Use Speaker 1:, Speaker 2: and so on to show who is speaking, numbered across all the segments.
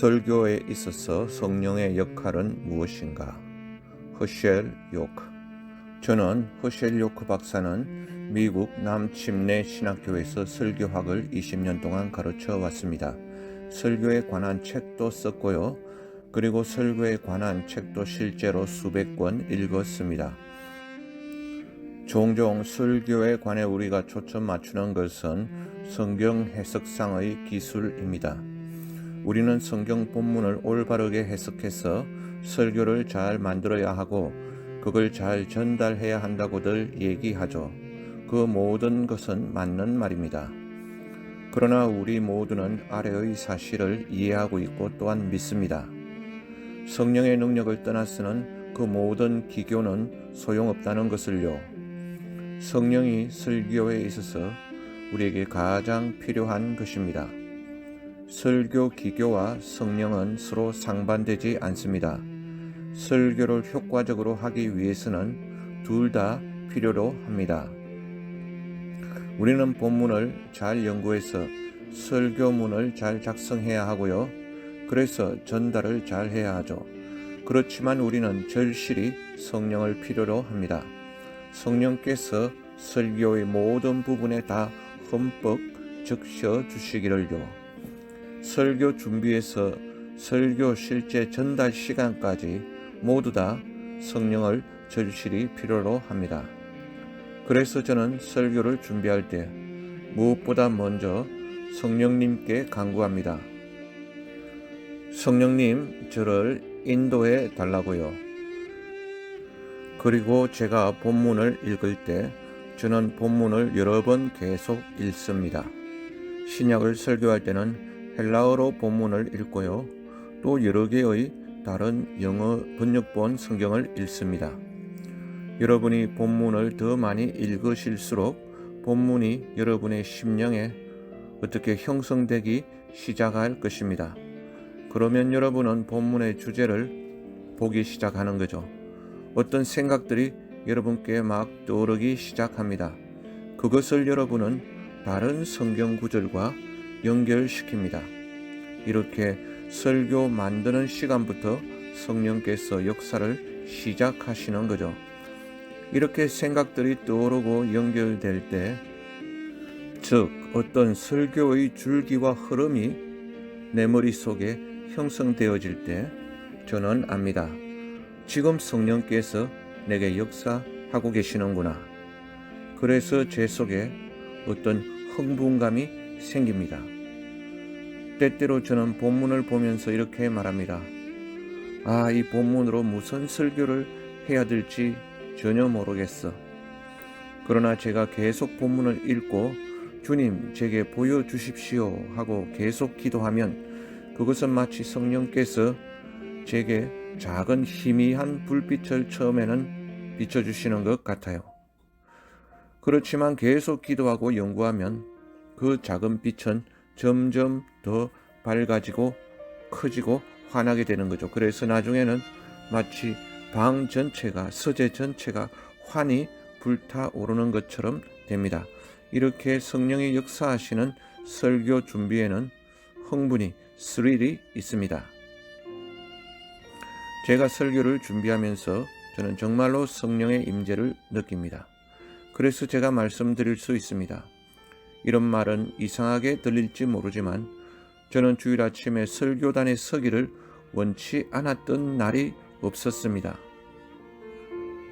Speaker 1: 설교에 있어서 성령의 역할은 무엇인가? 허쉘 요크. 저는 허쉘 요크 박사는 미국 남침내 신학교에서 설교학을 20년 동안 가르쳐 왔습니다. 설교에 관한 책도 썼고요. 그리고 설교에 관한 책도 실제로 수백 권 읽었습니다. 종종 설교에 관해 우리가 초점 맞추는 것은 성경 해석상의 기술입니다. 우리는 성경 본문을 올바르게 해석해서 설교를 잘 만들어야 하고 그걸 잘 전달해야 한다고들 얘기하죠. 그 모든 것은 맞는 말입니다. 그러나 우리 모두는 아래의 사실을 이해하고 있고 또한 믿습니다. 성령의 능력을 떠나서는 그 모든 기교는 소용없다는 것을요. 성령이 설교에 있어서 우리에게 가장 필요한 것입니다. 설교 기교와 성령은 서로 상반되지 않습니다. 설교를 효과적으로 하기 위해서는 둘 다 필요로 합니다. 우리는 본문을 잘 연구해서 설교문을 잘 작성해야 하고요. 그래서 전달을 잘 해야 하죠. 그렇지만 우리는 절실히 성령을 필요로 합니다. 성령께서 설교의 모든 부분에 다 흠뻑 적셔 주시기를요. 설교 준비에서 설교 실제 전달 시간까지 모두 다 성령을 절실히 필요로 합니다. 그래서 저는 설교를 준비할 때 무엇보다 먼저 성령님께 간구합니다. 성령님, 저를 인도해 달라고요. 그리고 제가 본문을 읽을 때 저는 본문을 여러 번 계속 읽습니다. 신약을 설교할 때는 헬라어로 본문을 읽고요. 또 여러 개의 다른 영어 번역본 성경을 읽습니다. 여러분이 본문을 더 많이 읽으실수록 본문이 여러분의 심령에 어떻게 형성되기 시작할 것입니다. 그러면 여러분은 본문의 주제를 보기 시작하는 거죠. 어떤 생각들이 여러분께 막 떠오르기 시작합니다. 그것을 여러분은 다른 성경 구절과 연결시킵니다. 이렇게 설교 만드는 시간부터 성령께서 역사를 시작하시는 거죠. 이렇게 생각들이 떠오르고 연결될 때, 즉 어떤 설교의 줄기와 흐름이 내 머릿속에 형성되어질 때 저는 압니다. 지금 성령께서 내게 역사하고 계시는구나. 그래서 제 속에 어떤 흥분감이 생깁니다. 때때로 저는 본문을 보면서 이렇게 말합니다. 이 본문으로 무슨 설교를 해야 될지 전혀 모르겠어. 그러나 제가 계속 본문을 읽고 주님 제게 보여주십시오 하고 계속 기도하면 그것은 마치 성령께서 제게 작은 희미한 불빛을 처음에는 비춰주시는 것 같아요. 그렇지만 계속 기도하고 연구하면 그 작은 빛은 점점 더 밝아지고 커지고 환하게 되는 거죠. 그래서 나중에는 마치 방 전체가, 서재 전체가 환히 불타오르는 것처럼 됩니다. 이렇게 성령이 역사하시는 설교 준비에는 흥분이, 스릴이 있습니다. 제가 설교를 준비하면서 저는 정말로 성령의 임재를 느낍니다. 그래서 제가 말씀드릴 수 있습니다. 이런 말은 이상하게 들릴지 모르지만 저는 주일 아침에 설교단에 서기를 원치 않았던 날이 없었습니다.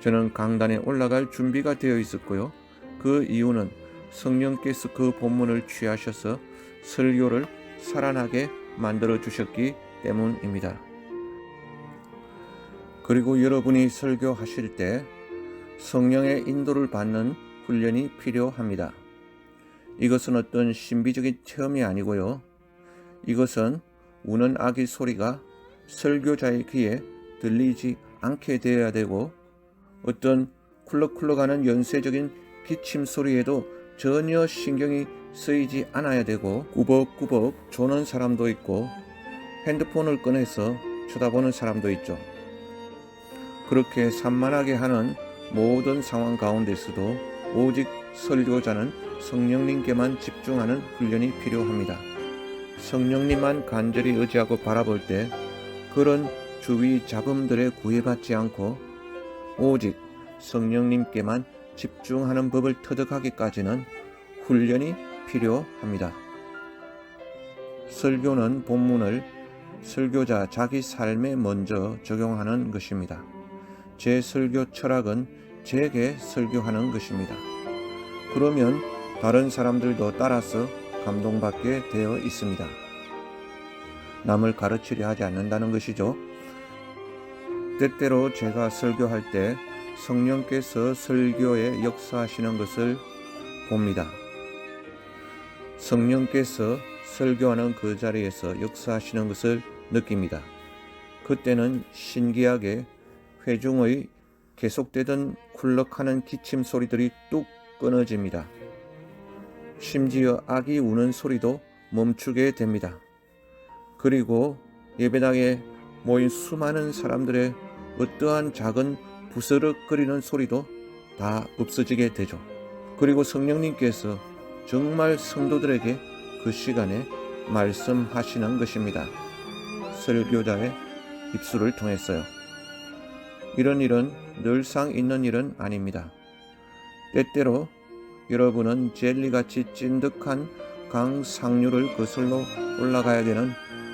Speaker 1: 저는 강단에 올라갈 준비가 되어 있었고요. 그 이유는 성령께서 그 본문을 취하셔서 설교를 살아나게 만들어 주셨기 때문입니다. 그리고 여러분이 설교하실 때 성령의 인도를 받는 훈련이 필요합니다. 이것은 어떤 신비적인 체험이 아니고요. 이것은 우는 아기 소리가 설교자의 귀에 들리지 않게 되어야 되고 어떤 쿨럭쿨럭하는 연쇄적인 기침 소리에도 전혀 신경이 쓰이지 않아야 되고 꾸벅꾸벅 조는 사람도 있고 핸드폰을 꺼내서 쳐다보는 사람도 있죠. 그렇게 산만하게 하는 모든 상황 가운데서도 오직 설교자는 성령님께만 집중하는 훈련이 필요합니다. 성령님만 간절히 의지하고 바라볼 때 그런 주위 잡음들에 구애받지 않고 오직 성령님께만 집중하는 법을 터득하기까지는 훈련이 필요합니다. 설교는 본문을 설교자 자기 삶에 먼저 적용하는 것입니다. 제 설교 철학은 제게 설교하는 것입니다. 그러면 다른 사람들도 따라서 감동받게 되어 있습니다. 남을 가르치려 하지 않는다는 것이죠. 때때로 제가 설교할 때 성령께서 설교에 역사하시는 것을 봅니다. 성령께서 설교하는 그 자리에서 역사하시는 것을 느낍니다. 그때는 신기하게 회중의 계속되던 쿨럭하는 기침 소리들이 뚝 끊어집니다. 심지어 아기 우는 소리도 멈추게 됩니다. 그리고 예배당에 모인 수많은 사람들의 어떠한 작은 부스럭거리는 소리도 다 없어지게 되죠. 그리고 성령님께서 정말 성도들에게 그 시간에 말씀하시는 것입니다. 설교자의 입술을 통했어요. 이런 일은 늘상 있는 일은 아닙니다. 때때로 여러분은 젤리같이 찐득한 강상류를 거슬러 올라가야 되는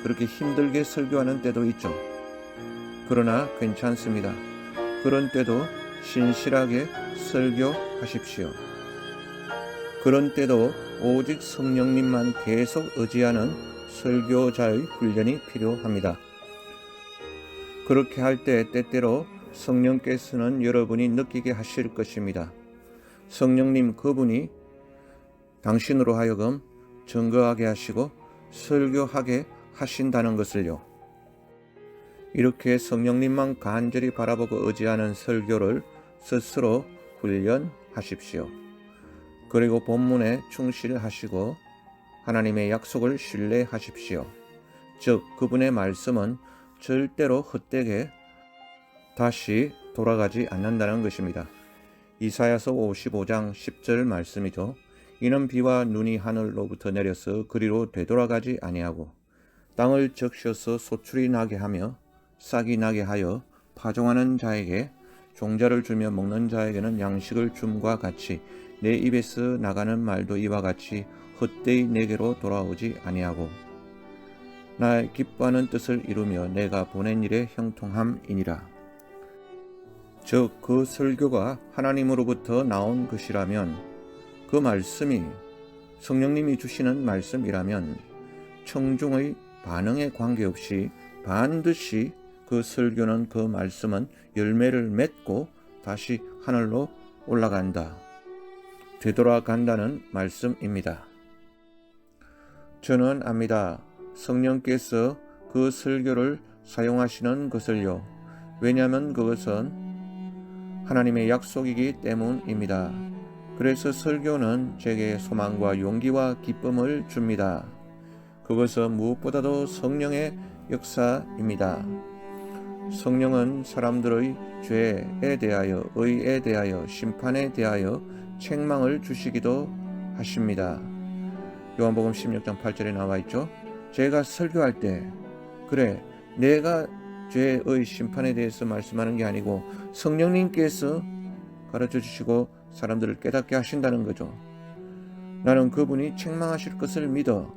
Speaker 1: 그렇게 힘들게 설교하는 때도 있죠. 그러나 괜찮습니다. 그런 때도 신실하게 설교하십시오. 그런 때도 오직 성령님만 계속 의지하는 설교자의 훈련이 필요합니다. 그렇게 할 때 때때로 성령께서는 여러분이 느끼게 하실 것입니다. 성령님 그분이 당신으로 하여금 증거하게 하시고 설교하게 하신다는 것을요. 이렇게 성령님만 간절히 바라보고 의지하는 설교를 스스로 훈련하십시오. 그리고 본문에 충실하시고 하나님의 약속을 신뢰하십시오. 즉 그분의 말씀은 절대로 헛되게 다시 돌아가지 않는다는 것입니다. 이사야서 55장 10절 말씀이죠. 이는 비와 눈이 하늘로부터 내려서 그리로 되돌아가지 아니하고 땅을 적셔서 소출이 나게 하며 싹이 나게 하여 파종하는 자에게 종자를 주며 먹는 자에게는 양식을 줌과 같이 내 입에서 나가는 말도 이와 같이 헛되이 내게로 돌아오지 아니하고 나 기뻐하는 뜻을 이루며 내가 보낸 일에 형통함이니라. 즉 그 설교가 하나님으로부터 나온 것이라면 그 말씀이 성령님이 주시는 말씀이라면 청중의 반응에 관계없이 반드시 그 설교는 그 말씀은 열매를 맺고 다시 하늘로 올라간다. 되돌아간다는 말씀입니다. 저는 압니다. 성령께서 그 설교를 사용하시는 것을요. 왜냐하면 그것은 하나님의 약속이기 때문입니다. 그래서 설교는 제게 소망과 용기와 기쁨을 줍니다. 그것은 무엇보다도 성령의 역사입니다. 성령은 사람들의 죄에 대하여, 의에 대하여, 심판에 대하여 책망을 주시기도 하십니다. 요한복음 16장 8절에 나와 있죠. 제가 설교할 때 그래 내가 죄의 심판에 대해서 말씀하는 게 아니고 성령님께서 가르쳐 주시고 사람들을 깨닫게 하신다는 거죠. 나는 그분이 책망하실 것을 믿어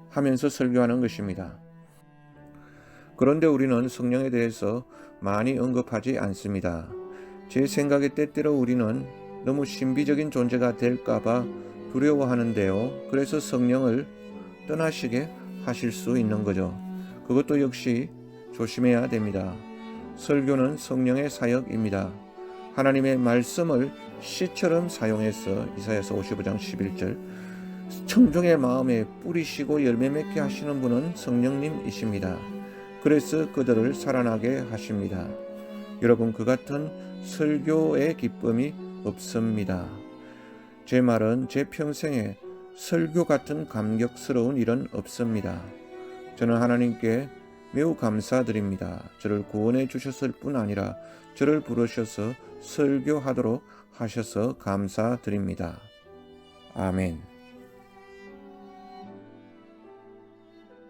Speaker 1: 하면서 설교하는 것입니다. 그런데 우리는 성령에 대해서 많이 언급하지 않습니다. 제 생각에 때때로 우리는 너무 신비적인 존재가 될까봐 두려워하는데요. 그래서 성령을 떠나시게 하실 수 있는 거죠. 그것도 역시 조심해야 됩니다. 설교는 성령의 사역입니다. 하나님의 말씀을 씨처럼 사용해서 이사야서 55장 11절 청중의 마음에 뿌리시고 열매 맺게 하시는 분은 성령님이십니다. 그래서 그들을 살아나게 하십니다. 여러분 그 같은 설교의 기쁨이 없습니다. 제 말은 제 평생에 설교 같은 감격스러운 일은 없습니다. 저는 하나님께 매우 감사드립니다. 저를 구원해 주셨을 뿐 아니라 저를 부르셔서 설교하도록 하셔서 감사드립니다. 아멘.